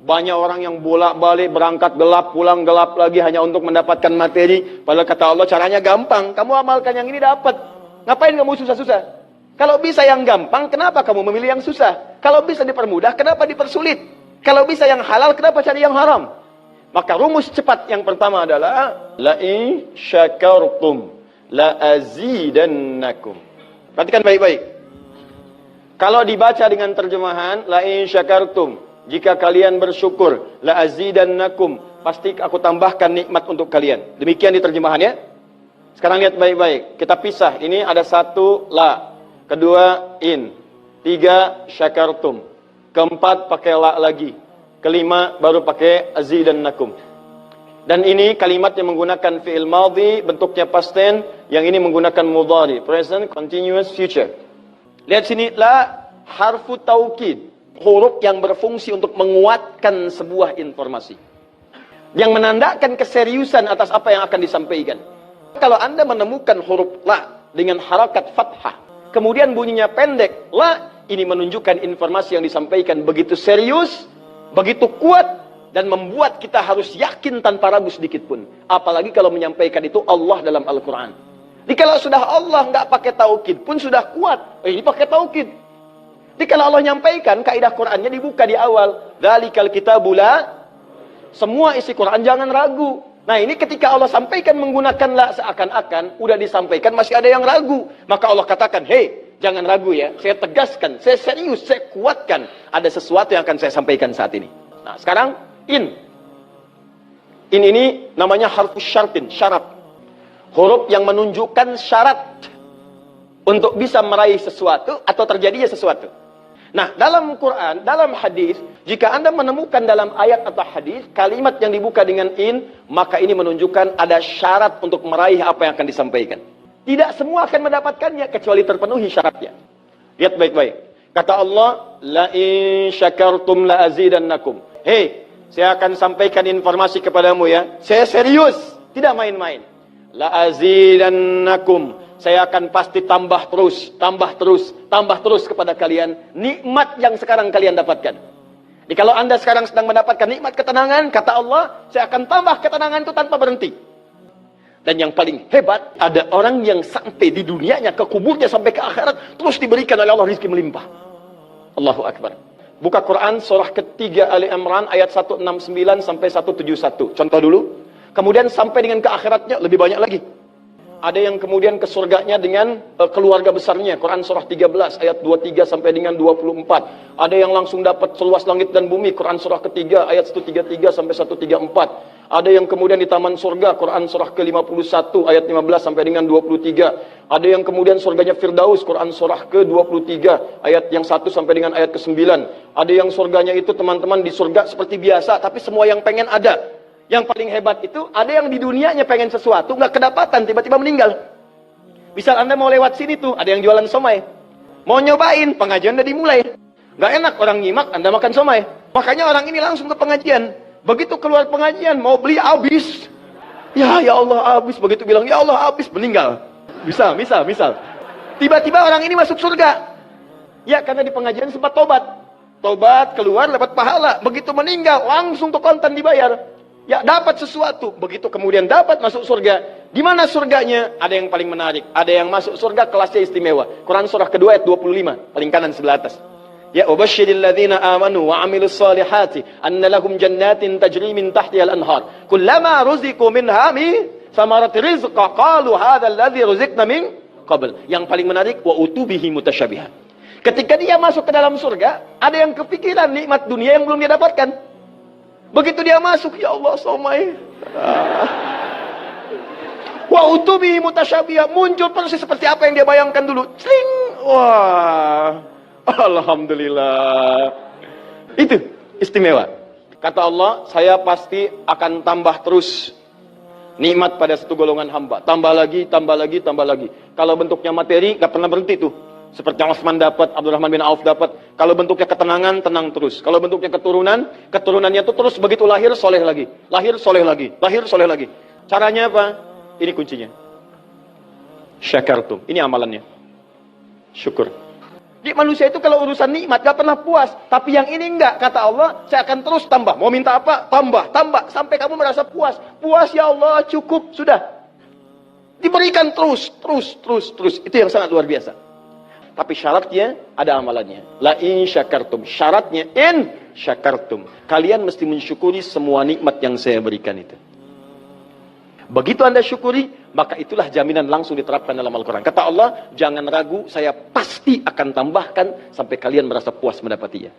Banyak orang yang bolak-balik berangkat gelap, pulang gelap lagi hanya untuk mendapatkan materi. Padahal kata Allah caranya gampang. Kamu amalkan yang ini dapat. Ngapain kamu susah-susah? Kalau bisa yang gampang, kenapa kamu memilih yang susah? Kalau bisa dipermudah, kenapa dipersulit? Kalau bisa yang halal, kenapa cari yang haram? Maka rumus cepat yang pertama adalah la-in syakartum la-azidannakum. Perhatikan baik-baik. Kalau dibaca dengan terjemahan la-in syakartum, jika kalian bersyukur, la-azidannakum, pasti aku tambahkan nikmat untuk kalian. Demikian di terjemahannya. Sekarang lihat baik-baik. Kita pisah. Ini ada satu la, kedua in, tiga syakartum, keempat pakai la lagi, kelima baru pakai azidannakum. Dan ini kalimat yang menggunakan fi'il madhi, bentuknya past tense, yang ini menggunakan mudhari, present continuous future. Lihat sini, la harfu taukid, huruf yang berfungsi untuk menguatkan sebuah informasi, yang menandakan keseriusan atas apa yang akan disampaikan. Kalau Anda menemukan huruf la dengan harakat fathah, kemudian bunyinya pendek, la, ini menunjukkan informasi yang disampaikan begitu serius, begitu kuat, dan membuat kita harus yakin tanpa ragu sedikit pun. Apalagi kalau menyampaikan itu Allah dalam Al-Quran. Jadi kalau sudah Allah nggak pakai taukid pun sudah kuat. Ini pakai taukid. Jadi kalau Allah nyampaikan, kaidah Qurannya dibuka di awal. Dzalikal kitabu la, semua isi Quran jangan ragu. Nah ini ketika Allah sampaikan menggunakan la, seakan-akan udah disampaikan masih ada yang ragu. Maka Allah katakan, hei, jangan ragu ya. Saya tegaskan, saya serius, saya kuatkan. Ada sesuatu yang akan saya sampaikan saat ini. Nah sekarang in. In ini namanya harfus syartin, syarat. Huruf yang menunjukkan syarat untuk bisa meraih sesuatu atau terjadinya sesuatu. Nah, dalam Quran, dalam hadis, jika Anda menemukan dalam ayat atau hadis kalimat yang dibuka dengan in, maka ini menunjukkan ada syarat untuk meraih apa yang akan disampaikan. Tidak semua akan mendapatkannya kecuali terpenuhi syaratnya. Lihat baik-baik. Kata Allah, la in syakartum la azidannakum. Hei, saya akan sampaikan informasi kepadamu ya. Saya serius, tidak main-main. La azidannakum. Saya akan pasti tambah terus, tambah terus, tambah terus kepada kalian nikmat yang sekarang kalian dapatkan. Jadi kalau Anda sekarang sedang mendapatkan nikmat ketenangan, kata Allah, saya akan tambah ketenangan itu tanpa berhenti. Dan yang paling hebat, ada orang yang sampai di dunianya, ke kuburnya sampai ke akhirat, terus diberikan oleh Allah rizki melimpah. Allahu Akbar. Buka Quran surah ketiga Ali Imran ayat 169 sampai 171. Contoh dulu. Kemudian sampai dengan ke akhiratnya lebih banyak lagi. Ada yang kemudian ke surganya dengan keluarga besarnya. Quran surah 13 ayat 23 sampai dengan 24. Ada yang langsung dapat seluas langit dan bumi. Quran surah ketiga ayat 133 sampai 134. Ada yang kemudian di taman surga. Quran surah ke-51 ayat 15 sampai dengan 23. Ada yang kemudian surganya Firdaus. Quran surah ke-23 ayat yang 1 sampai dengan ayat ke-9. Ada yang surganya itu teman-teman di surga seperti biasa, tapi semua yang pengen ada. Yang paling hebat itu, ada yang di dunianya pengen sesuatu, nggak kedapatan, tiba-tiba meninggal. Misal Anda mau lewat sini tuh, ada yang jualan somai. Mau nyobain, pengajian udah dimulai. Nggak enak orang nyimak, Anda makan somai. Makanya orang ini langsung ke pengajian. Begitu keluar pengajian, mau beli habis. Ya Allah habis. Begitu bilang, ya Allah habis, meninggal. Misal. Tiba-tiba orang ini masuk surga. Ya, karena di pengajian sempat tobat. Tobat, keluar, dapat pahala. Begitu meninggal, langsung ke kontan dibayar. Ya, dapat sesuatu. Begitu kemudian dapat masuk surga. Di mana surganya? Ada yang paling menarik. Ada yang masuk surga kelasnya istimewa. Quran surah kedua ayat 25. Paling kanan sebelah atas. Ya, wabashshiril ladzina amanu wa 'amilus solihati anna lahum jannatin tajri min tahtiha al-anhar. Kullama ruziqu minha min samarati rizqa qalu hadzal ladzi ruziqna min qabl. Yang paling menarik, wa utubihi mutasyabihan. Ketika dia masuk ke dalam surga, ada yang kepikiran nikmat dunia yang belum dia dapatkan. Begitu dia masuk, ya Allah, somai. Wa utubi mutasyabiha, muncul persis seperti apa yang dia bayangkan dulu. Sling. Wah. Alhamdulillah. Itu istimewa. Kata Allah, saya pasti akan tambah terus nikmat pada satu golongan hamba. Tambah lagi, tambah lagi, tambah lagi. Kalau bentuknya materi, gak pernah berhenti tuh. Seperti yang Utsman dapat, Abdurrahman bin Auf dapat. Kalau bentuknya ketenangan, tenang terus. Kalau bentuknya keturunan, keturunannya itu terus begitu lahir, soleh lagi. Lahir, soleh lagi. Lahir, soleh lagi. Caranya apa? Ini kuncinya. Syakartum. Ini amalannya. Syukur. Di manusia itu kalau urusan nikmat gak pernah puas. Tapi yang ini enggak. Kata Allah, saya akan terus tambah. Mau minta apa? Tambah, tambah. Sampai kamu merasa puas. Puas ya Allah, cukup. Sudah. Diberikan terus, terus, terus, terus. Itu yang sangat luar biasa. Tapi syaratnya ada amalannya. La in syakartum. Syaratnya in syakartum. Kalian mesti mensyukuri semua nikmat yang saya berikan itu. Begitu Anda syukuri, maka itulah jaminan langsung diterapkan dalam Al-Quran. Kata Allah, jangan ragu, saya pasti akan tambahkan sampai kalian merasa puas mendapatinya.